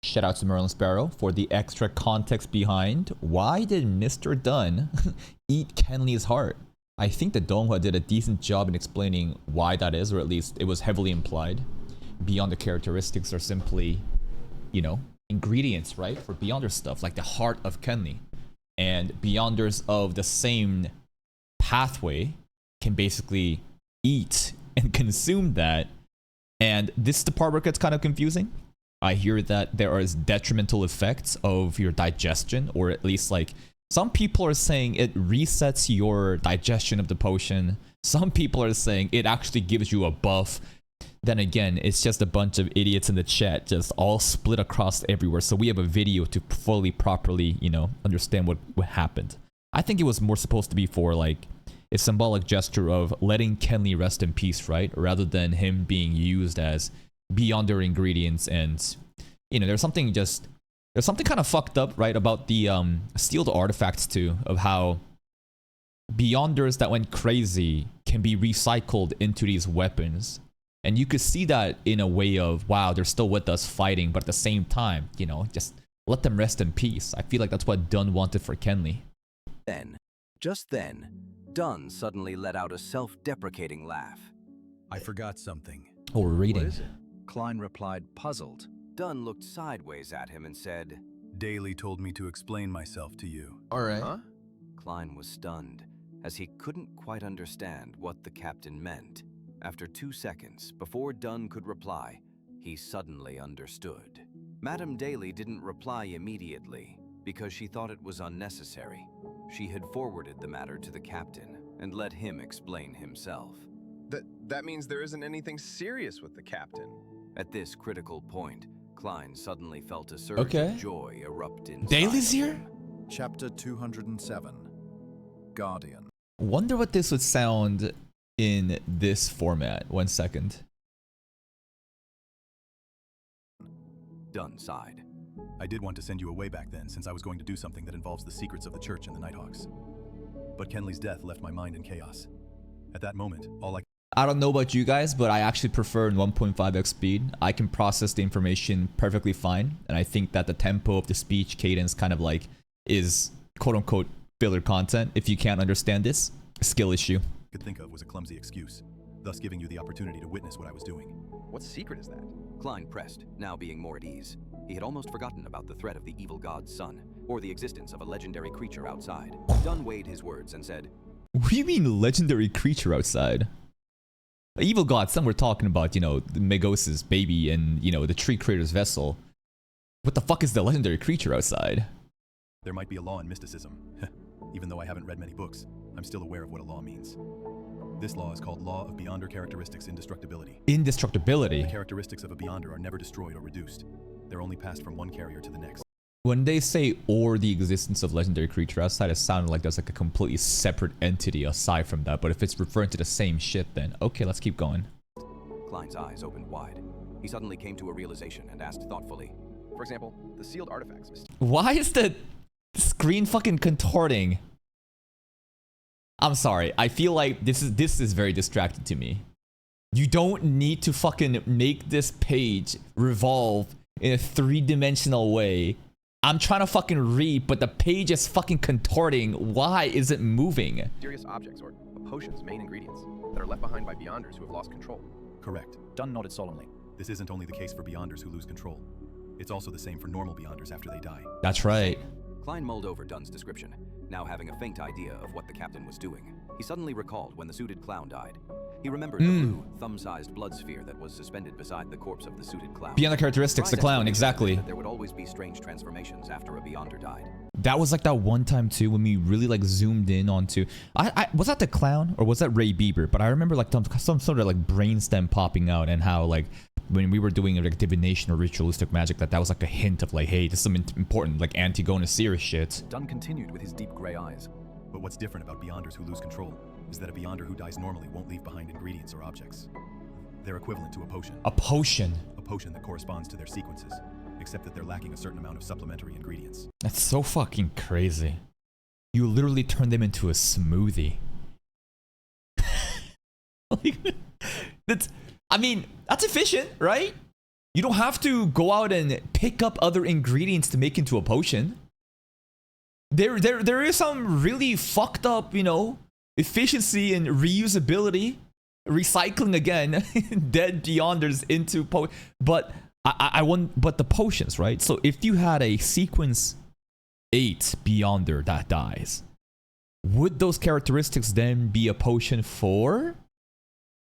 Shout out to Merlin Sparrow for the extra context behind why did Mr. Dunn eat Kenley's heart. I think the Donghua did a decent job in explaining why that is, or at least it was heavily implied. Beyond the characteristics are simply, you know, ingredients, right? For Beyonder stuff, like the heart of Kenley. And Beyonders of the same pathway can basically eat and consume that. And this is the part where it gets kind of confusing. I hear that there are detrimental effects of your digestion, or at least like some people are saying it resets your digestion of the potion. Some people are saying it actually gives you a buff. Then again, it's just a bunch of idiots in the chat just all split across everywhere. So we have a video to fully, properly, you know, understand what happened. I think it was more supposed to be for like a symbolic gesture of letting Kenley rest in peace, right? Rather than him being used as Beyonder ingredients. And you know, there's something kind of fucked up, right, about the sealed artifacts too, of how Beyonders that went crazy can be recycled into these weapons. And you could see that in a way of, wow, they're still with us fighting, but at the same time, you know, just let them rest in peace. I feel like that's what Dunn wanted for Kenley. Just then, Dunn suddenly let out a self-deprecating laugh. I forgot something. Oh, we're reading. What is it? Klein replied, puzzled. Dunn looked sideways at him and said, Daly told me to explain myself to you. All right. Huh? Klein was stunned, as he couldn't quite understand what the captain meant. After 2 seconds, before Dunn could reply, he suddenly understood. Madame Daly didn't reply immediately, because she thought it was unnecessary. She had forwarded the matter to the captain, and let him explain himself. That means there isn't anything serious with the captain. At this critical point, Klein suddenly felt a surge of joy erupt inside. Daly's here? Chapter 207. Guardian. Wonder what this would sound in this format. 1 second. Dunn sighed. I did want to send you away back then, since I was going to do something that involves the secrets of the church and the Nighthawks. But Kenley's death left my mind in chaos. At that moment, I don't know about you guys, but I actually prefer in 1.5x speed. I can process the information perfectly fine, and I think that the tempo of the speech cadence kind of like is quote-unquote filler content. If you can't understand this, skill issue. could think of was a clumsy excuse, thus giving you the opportunity to witness what I was doing. What secret is that? Klein pressed, now being more at ease. He had almost forgotten about the threat of the evil god's son, or the existence of a legendary creature outside. Dunn weighed his words and said, What do you mean legendary creature outside? The evil god's son, we're talking about, you know, Megos's baby and, you know, the tree creator's vessel. What the fuck is the legendary creature outside? There might be a law in mysticism. Even though I haven't read many books, I'm still aware of what a law means. This law is called Law of Beyonder Characteristics Indestructibility. Indestructibility? The characteristics of a Beyonder are never destroyed or reduced. They're only passed from one carrier to the next. When they say or the existence of legendary creature outside, it sounded like there's like a completely separate entity aside from that. But if it's referring to the same shit, then okay, let's keep going. Klein's eyes opened wide. He suddenly came to a realization and asked thoughtfully, For example, the sealed artifacts. Why is the screen fucking contorting? I'm sorry. I feel like this is very distracting to me. You don't need to fucking make this page revolve in a three-dimensional way. I'm trying to fucking read, but the page is fucking contorting. Why is it moving? Mysterious objects or a potion's main ingredients that are left behind by Beyonders who have lost control. Correct. Dunn nodded solemnly. This isn't only the case for Beyonders who lose control. It's also the same for normal Beyonders after they die. That's right. Klein mulled over Dunn's description, now having a faint idea of what the captain was doing. He suddenly recalled when the suited clown died. He remembered the blue, thumb-sized blood sphere that was suspended beside the corpse of the suited clown. Beyond the characteristics, the clown, exactly. There would always be strange transformations after a Beyonder died. That was like that one time too when we really like zoomed in onto. Was that the clown or was that Ray Bieber? But I remember like some sort of like brainstem popping out and how like when we were doing like divination or ritualistic magic that was like a hint of like, hey, this is some important like Antigona Series shit. Dunn continued with his deep gray eyes. But what's different about Beyonders who lose control is that a Beyonder who dies normally won't leave behind ingredients or objects. They're equivalent to a potion. A potion? A potion that corresponds to their sequences, except that they're lacking a certain amount of supplementary ingredients. That's so fucking crazy. You literally turn them into a smoothie. Like, that's efficient, right? You don't have to go out and pick up other ingredients to make into a potion. There is some really fucked up, you know, efficiency and reusability, recycling again dead Beyonders into but I want, but the potions, right? So if you had a sequence 8 Beyonder that dies, would those characteristics then be a potion for?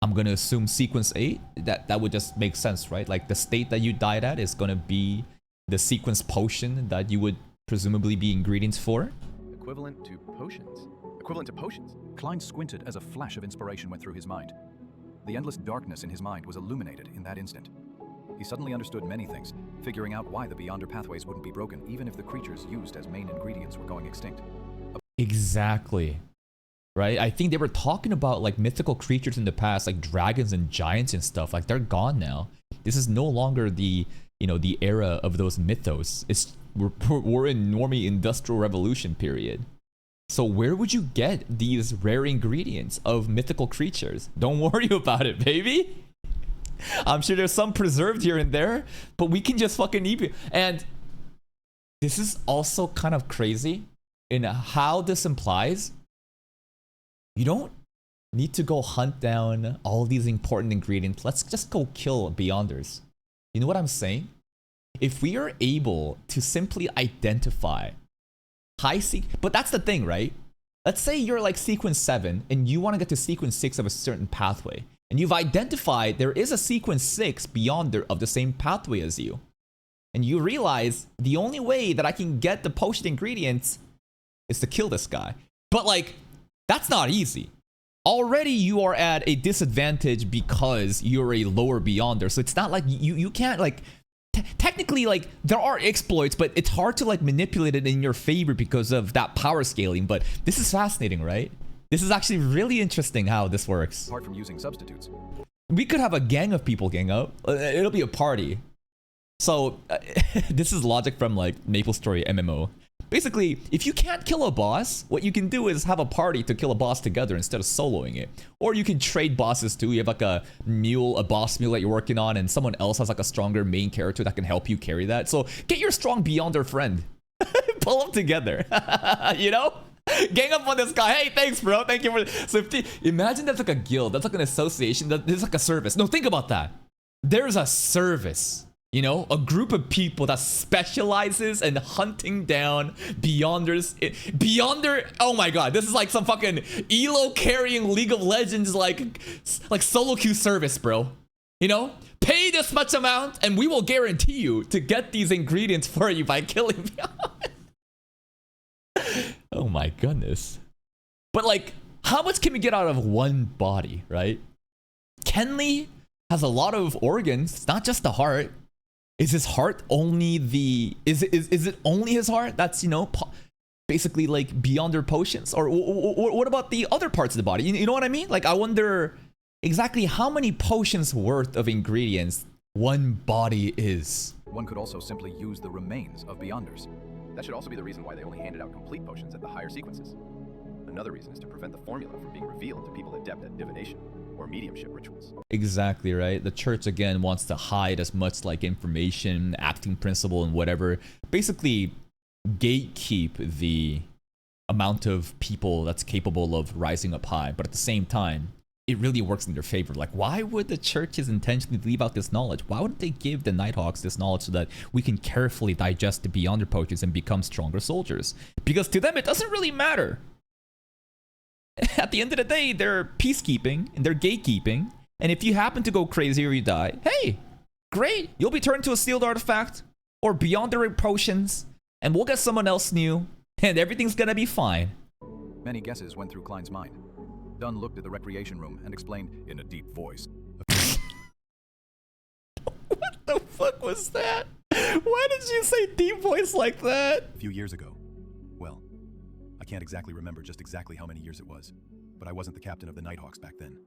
I'm gonna assume sequence 8. That would just make sense, right? Like the state that you died at is gonna be the sequence potion that you would presumably be ingredients for. Equivalent to potions. Equivalent to potions. Klein squinted as a flash of inspiration went through his mind. The endless darkness in his mind was illuminated in that instant. He suddenly understood many things, figuring out why the Beyonder pathways wouldn't be broken even if the creatures used as main ingredients were going extinct. Exactly. Right? I think they were talking about like mythical creatures in the past, like dragons and giants and stuff. Like they're gone now. This is no longer the, you know, the era of those mythos. We're in normie industrial revolution period. So where would you get these rare ingredients of mythical creatures? Don't worry about it, baby. I'm sure there's some preserved here and there, but we can just fucking eat it. And this is also kind of crazy in how this implies you don't need to go hunt down all these important ingredients. Let's just go kill Beyonders. You know what I'm saying? If we are able to simply identify but that's the thing, right? Let's say you're like sequence 7 and you want to get to sequence 6 of a certain pathway, and you've identified there is a sequence 6 Beyonder of the same pathway as you, and you realize the only way that I can get the potion ingredients is to kill this guy. But like, that's not easy. Already you are at a disadvantage because you're a lower Beyonder, so it's not like you can't like technically, like, there are exploits, but it's hard to like manipulate it in your favor because of that power scaling. But this is fascinating, right? This is actually really interesting how this works. Apart from using substitutes. We could have a gang of people gang up. It'll be a party. So this is logic from like MapleStory MMO. Basically, if you can't kill a boss, what you can do is have a party to kill a boss together instead of soloing it. Or you can trade bosses too. You have like a boss mule that you're working on, and someone else has like a stronger main character that can help you carry that. So get your strong Beyonder friend. Pull them together. You know? Gang up on this guy. Hey, thanks, bro. Thank you for... So imagine that's like a guild. That's like an association. That's like a service. No, think about that. There's a service. You know, a group of people that specializes in hunting down Beyonders. Beyonder, oh my god, this is like some fucking Elo carrying League of Legends like solo queue service, bro. You know, pay this much amount and we will guarantee you to get these ingredients for you by killing Beyonder. Oh my goodness. But like, how much can we get out of one body, right? Kenley has a lot of organs. It's not just the heart. Is his heart only the... Is it only his heart? That's, you know, basically like Beyonder potions? Or what about the other parts of the body? You know what I mean? Like, I wonder exactly how many potions worth of ingredients one body is. One could also simply use the remains of Beyonders. That should also be the reason why they only handed out complete potions at the higher sequences. Another reason is to prevent the formula from being revealed to people adept at divination or mediumship rituals. Exactly, right? The church again wants to hide as much like information, acting principle, and whatever. Basically, gatekeep the amount of people that's capable of rising up high. But at the same time, it really works in their favor. Like, why would the churches intentionally leave out this knowledge? Why wouldn't they give the Nighthawks this knowledge so that we can carefully digest the Beyonder potions and become stronger soldiers? Because to them, it doesn't really matter. At the end of the day, they're peacekeeping and they're gatekeeping. And if you happen to go crazy or you die, hey, great. You'll be turned to a sealed artifact or Beyonder potions, and we'll get someone else new, and everything's gonna be fine. Many guesses went through Klein's mind. Dunn looked at the recreation room and explained in a deep voice. What the fuck was that? Why did you say deep voice like that? A few years ago. Well, I can't exactly remember just exactly how many years it was, but I wasn't the captain of the Nighthawks back then.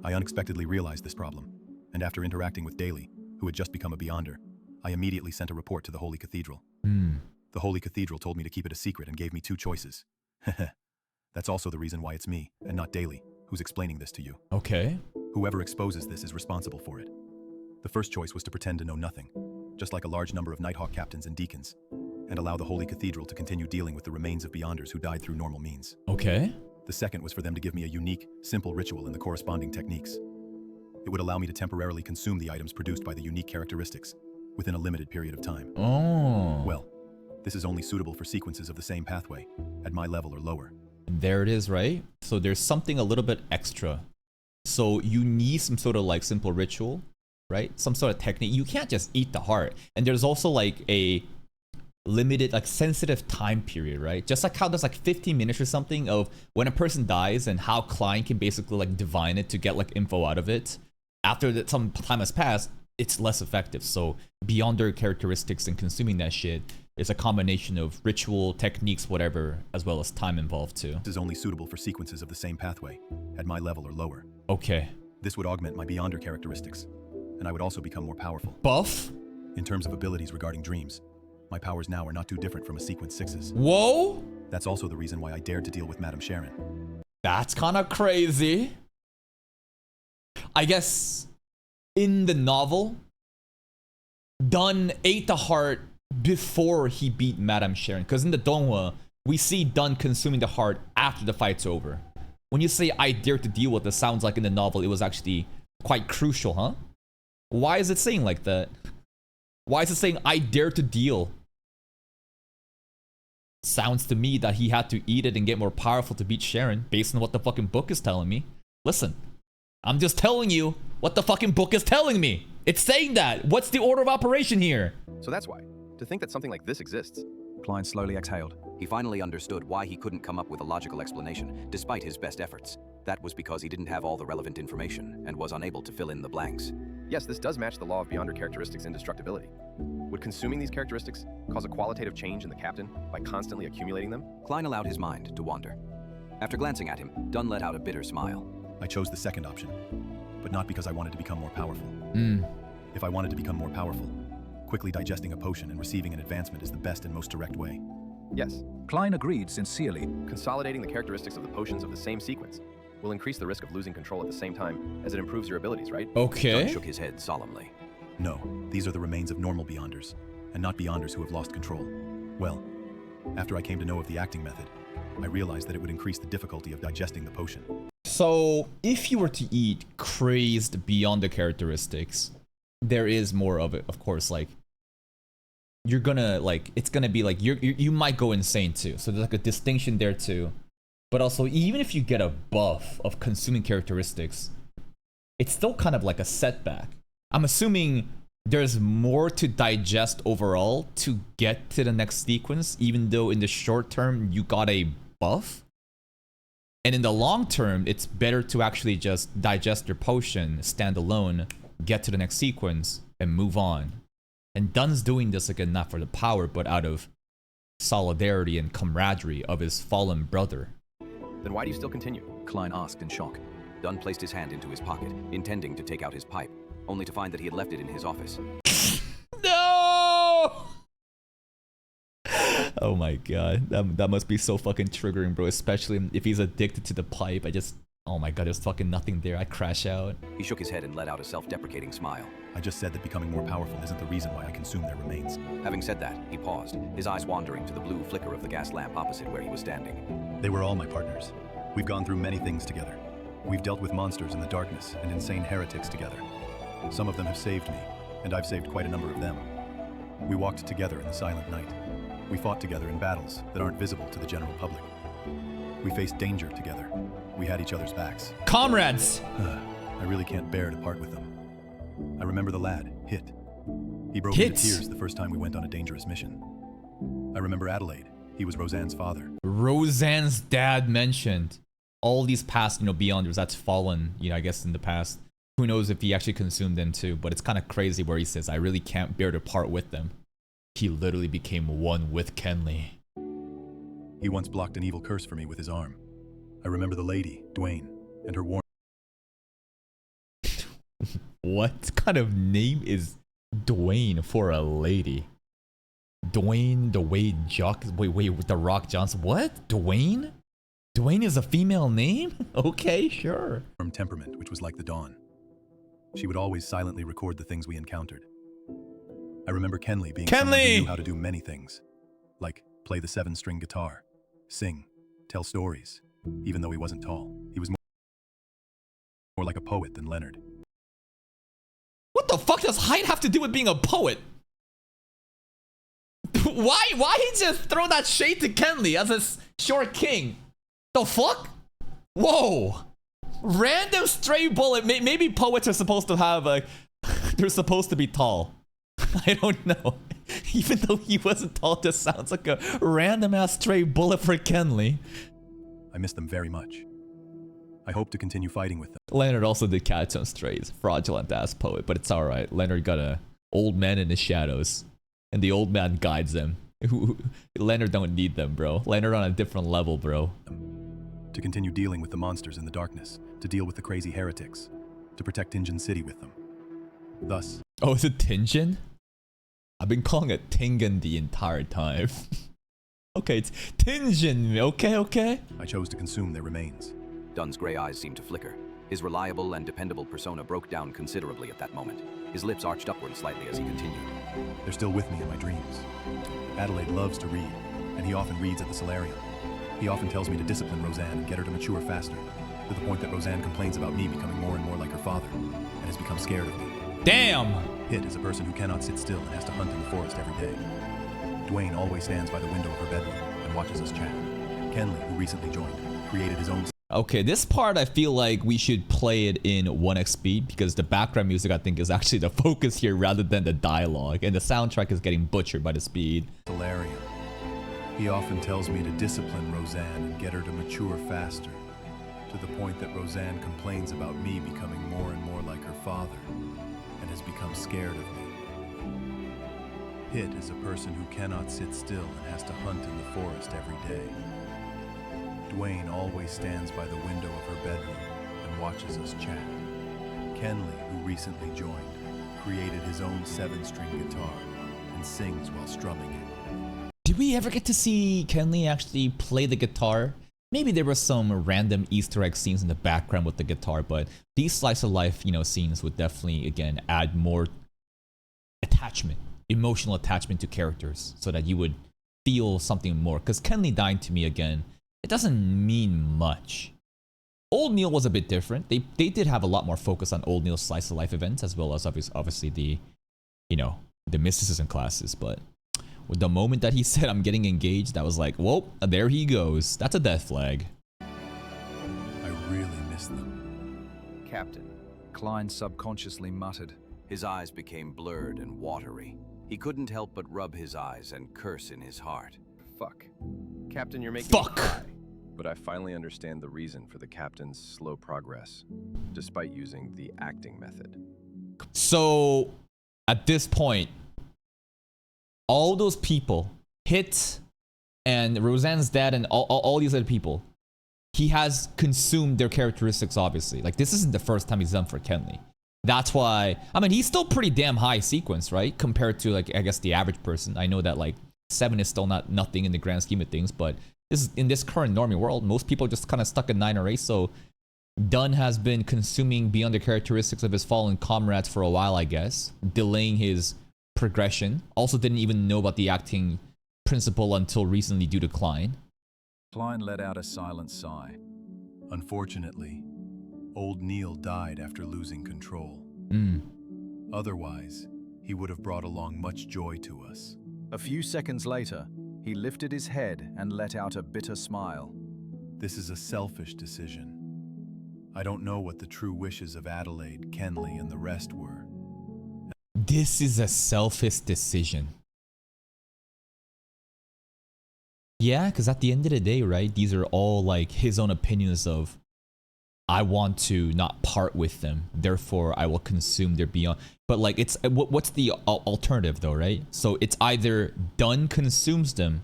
I unexpectedly realized this problem, and after interacting with Daly, who had just become a Beyonder, I immediately sent a report to the Holy Cathedral. The Holy Cathedral told me to keep it a secret and gave me 2 choices. That's also the reason why it's me, and not Daly, who's explaining this to you. Okay. Whoever exposes this is responsible for it. The first choice was to pretend to know nothing, just like a large number of Nighthawk captains and deacons, and allow the Holy Cathedral to continue dealing with the remains of Beyonders who died through normal means. Okay. The second was for them to give me a unique, simple ritual and the corresponding techniques. It would allow me to temporarily consume the items produced by the unique characteristics within a limited period of time. Oh. Well, this is only suitable for sequences of the same pathway, at my level or lower. There it is, right? So there's something a little bit extra. So you need some sort of like simple ritual, right? Some sort of technique. You can't just eat the heart. And there's also like a limited, like sensitive time period, right? Just like how there's like 15 minutes or something of when a person dies and how Klein can basically like divine it to get like info out of it. After that some time has passed, it's less effective. So beyond their characteristics and consuming that shit, it's a combination of ritual, techniques, whatever, as well as time involved too. This is only suitable for sequences of the same pathway, at my level or lower. Okay. This would augment my Beyonder characteristics, and I would also become more powerful. Buff? In terms of abilities regarding dreams, my powers now are not too different from a sequence 6's. Whoa! That's also the reason why I dared to deal with Madame Sharon. That's kind of crazy. I guess in the novel, Dunn ate the heart before he beat Madame Sharon. Because in the donghua, we see Dunn consuming the heart after the fight's over. When you say I dare to deal with it, sounds like in the novel it was actually quite crucial, huh? Why is it saying like that? Why is it saying I dare to deal? Sounds to me that he had to eat it and get more powerful to beat Sharon, based on what the fucking book is telling me. Listen, I'm just telling you what the fucking book is telling me. It's saying that. What's the order of operation here? So that's why. To think that something like this exists. Klein slowly exhaled. He finally understood why he couldn't come up with a logical explanation, despite his best efforts. That was because he didn't have all the relevant information and was unable to fill in the blanks. Yes, this does match the law of Beyonder characteristics' indestructibility. Would consuming these characteristics cause a qualitative change in the captain by constantly accumulating them? Klein allowed his mind to wander. After glancing at him, Dunn let out a bitter smile. I chose the second option, but not because I wanted to become more powerful. Hmm. If I wanted to become more powerful, quickly digesting a potion and receiving an advancement is the best and most direct way. Yes. Klein agreed sincerely. Consolidating the characteristics of the potions of the same sequence will increase the risk of losing control at the same time as it improves your abilities, right? Dunn Okay. shook his head solemnly. No, these are the remains of normal Beyonders, and not Beyonders who have lost control. Well, after I came to know of the acting method, I realized that it would increase the difficulty of digesting the potion. So, if you were to eat crazed beyond the characteristics, there is more of it, of course. Like, you're gonna, like, it's gonna be like, you might go insane too. So, there's like a distinction there too. But also, even if you get a buff of consuming characteristics, it's still kind of like a setback. I'm assuming there's more to digest overall to get to the next sequence, even though in the short term you got a buff. And in the long term, it's better to actually just digest your potion, stand alone, get to the next sequence, and move on. And Dunn's doing this again, not for the power, but out of solidarity and camaraderie of his fallen brother. Then why do you still continue? Klein asked in shock. Dunn placed his hand into his pocket, intending to take out his pipe, only to find that he had left it in his office. No! Oh my god, that must be so fucking triggering, bro. Especially if he's addicted to the pipe. Oh my god, there's fucking nothing there. I crash out. He shook his head and let out a self-deprecating smile. I just said that becoming more powerful isn't the reason why I consume their remains. Having said that, he paused, his eyes wandering to the blue flicker of the gas lamp opposite where he was standing. They were all my partners. We've gone through many things together. We've dealt with monsters in the darkness and insane heretics together. Some of them have saved me, and I've saved quite a number of them. We walked together in the silent night. We fought together in battles that aren't visible to the general public. We faced danger together. We had each other's backs. Comrades! I really can't bear to part with them. I remember the lad, Hit. He broke into Hit? tears the first time we went on a dangerous mission. I remember Adelaide. He was Roseanne's father. Roseanne's dad mentioned all these past, Beyonders that's fallen, I guess in the past. Who knows if he actually consumed them too, but it's kind of crazy where he says, I really can't bear to part with them. He literally became one with Kenley. He once blocked an evil curse for me with his arm. I remember the lady, Dwayne, and her warning. What kind of name is Dwayne for a lady? Dwayne, the Wade Jock, wait, the Rock Johnson. What? Dwayne? Dwayne is a female name? Okay, sure. Temperament, which was like the dawn. She would always silently record the things we encountered. I remember Kenley being someone who knew how to do many things, like play the 7-string guitar, sing, tell stories. Even though he wasn't tall, he was more like a poet than Leonard. What the fuck does height have to do with being a poet? Why he just throw that shade to Kenley as a short king? The fuck? Whoa. Random stray bullet. Maybe poets are supposed to have a... they're supposed to be tall. I don't know. Even though he wasn't tall, it just sounds like a random ass stray bullet for Kenley. I miss them very much. I hope to continue fighting with them. Leonard also did Cats on Strays. Fraudulent ass poet, but it's alright. Leonard got a old man in the shadows. And the old man guides them. Leonard don't need them, bro. Leonard on a different level, bro. To continue dealing with the monsters in the darkness. To deal with the crazy heretics. To protect Tingen City with them. Thus... Oh, is it Tingen? I've been calling it Tingen the entire time. Okay, it's Tingen. Okay. I chose to consume their remains. Dunn's gray eyes seemed to flicker. His reliable and dependable persona broke down considerably at that moment. His lips arched upward slightly as he continued. They're still with me in my dreams. Adelaide loves to read, and he often reads at the solarium. He often tells me to discipline Roseanne and get her to mature faster, to the point that Roseanne complains about me becoming more and more like her father, and has become scared of me. Damn! Hit is a person who cannot sit still and has to hunt in the forest every day. Dwayne always stands by the window of her bedroom and watches us chat. Kenley, who recently joined, created his own... Okay, this part I feel like we should play it in 1x speed because the background music I think is actually the focus here rather than the dialogue, and the soundtrack is getting butchered by the speed. Solarium. He often tells me to discipline Roseanne and get her to mature faster, to the point that Roseanne complains about me becoming more and more like her father, and has become scared of me. Hit is a person who cannot sit still and has to hunt in the forest every day. Dwayne always stands by the window of her bedroom and watches us chat. Kenley, who recently joined, created his own 7-string guitar and sings while strumming it. Did we ever get to see Kenley actually play the guitar? Maybe there were some random Easter egg scenes in the background with the guitar, but these slice of life, scenes would definitely, again, add more attachment, emotional attachment to characters so that you would feel something more. Because Kenley dying to me, again, it doesn't mean much. Old Neil was a bit different. They did have a lot more focus on Old Neil's slice of life events as well as obviously the, the mysticism classes. But with the moment that he said I'm getting engaged, I was like, whoa, there he goes. That's a death flag. I really miss them. Captain, Klein subconsciously muttered. His eyes became blurred and watery. He couldn't help but rub his eyes and curse in his heart. Fuck. Captain, you're making Fuck. me cry. But I finally understand the reason for the captain's slow progress, despite using the acting method. So, at this point, all those people, Hit and Roseanne's dad and all these other people, he has consumed their characteristics, obviously. Like, this isn't the first time he's done for Kenley. That's why, he's still pretty damn high sequence, right? Compared to, I guess, the average person. I know that, 7 is still not nothing in the grand scheme of things, but in this current normie world, most people just kind of stuck at 9 or 8, so Dunn has been consuming beyond the characteristics of his fallen comrades for a while, I guess, delaying his progression. Also didn't even know about the acting principle until recently due to Klein. Klein let out a silent sigh. Unfortunately, old Neil died after losing control. Otherwise, he would have brought along much joy to us. A few seconds later, he lifted his head and let out a bitter smile. This is a selfish decision. I don't know what the true wishes of Adelaide, Kenley, and the rest were. This is a selfish decision. Yeah, because at the end of the day, right, these are all his own opinions of, I want to not part with them, therefore I will consume their beyond. But it's what's the alternative though, right? So it's either Dunn consumes them,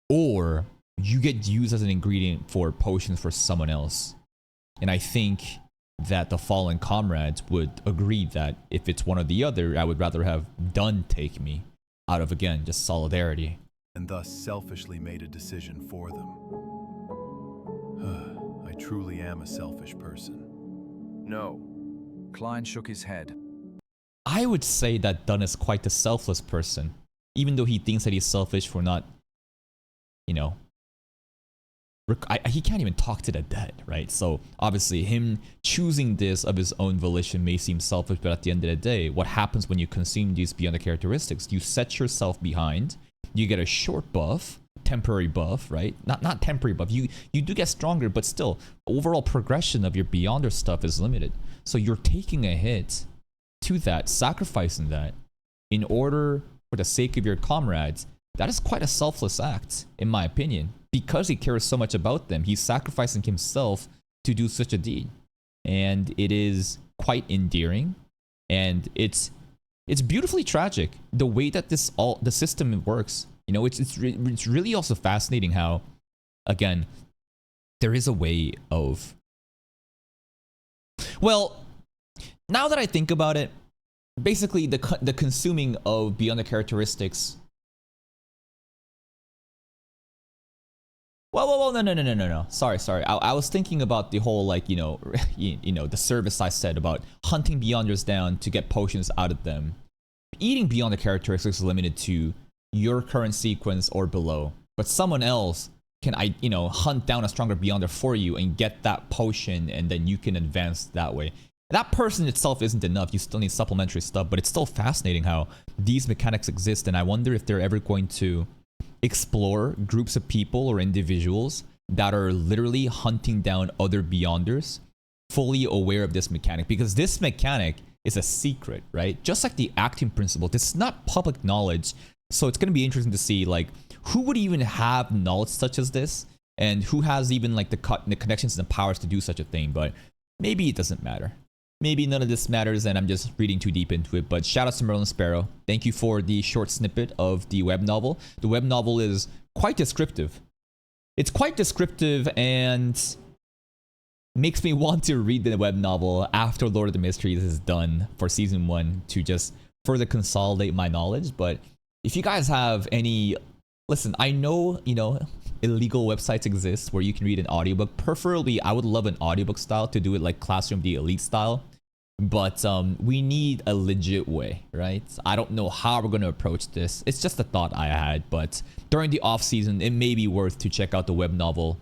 or you get used as an ingredient for potions for someone else. And I think that the fallen comrades would agree that if it's one or the other, I would rather have Dunn take me out of, again, just solidarity. And thus selfishly made a decision for them. I truly am a selfish person. No, Klein shook his head. I would say that Dunn is quite a selfless person, even though he thinks that he's selfish for not, you know, he can't even talk to the dead, right? So obviously him choosing this of his own volition may seem selfish, but at the end of the day, what happens when you consume these beyond the characteristics? You set yourself behind, you get a short buff, temporary buff, right? Not temporary buff. You do get stronger, but still, overall progression of your Beyonder stuff is limited. So you're taking a hit to that, sacrificing that in order for the sake of your comrades. That is quite a selfless act, in my opinion. Because he cares so much about them, he's sacrificing himself to do such a deed. And it is quite endearing, and it's beautifully tragic the way that the system works. You know, it's really also fascinating how, again, there is a way of, well, now that I think about it, basically the consuming of beyond the characteristics. Whoa, no. Sorry. I was thinking about the whole, like, you know, the service I said about hunting Beyonders down to get potions out of them. Eating beyond the characteristics is limited to your current sequence or below, but someone else can, hunt down a stronger Beyonder for you and get that potion, and then you can advance that way. That person itself isn't enough. You still need supplementary stuff, but it's still fascinating how these mechanics exist, and I wonder if they're ever going to explore groups of people or individuals that are literally hunting down other Beyonders, fully aware of this mechanic, because this mechanic is a secret, right? Just like the acting principle, this is not public knowledge. So it's going to be interesting to see, like, who would even have knowledge such as this, and who has even, like, the connections and the powers to do such a thing. But maybe it doesn't matter. Maybe none of this matters and I'm just reading too deep into it. But shout out to Merlin Sparrow. Thank you for the short snippet of the web novel. The web novel is quite descriptive. It's quite descriptive and makes me want to read the web novel after Lord of the Mysteries is done for season 1 to just further consolidate my knowledge. But if you guys have any, listen, I know, illegal websites exist where you can read an audiobook. Preferably, I would love an audiobook style to do it like Classroom the Elite style. But we need a legit way, right? I don't know how we're going to approach this. It's just a thought I had. But during the off season, it may be worth to check out the web novel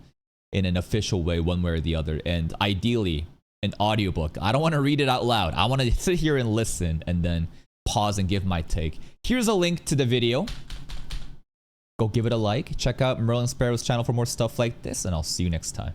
in an official way, one way or the other. And ideally, an audiobook. I don't want to read it out loud. I want to sit here and listen and then pause and give my take. Here's a link to the video. Go give it a like. Check out Merlin Sparrow's channel for more stuff like this, and I'll see you next time.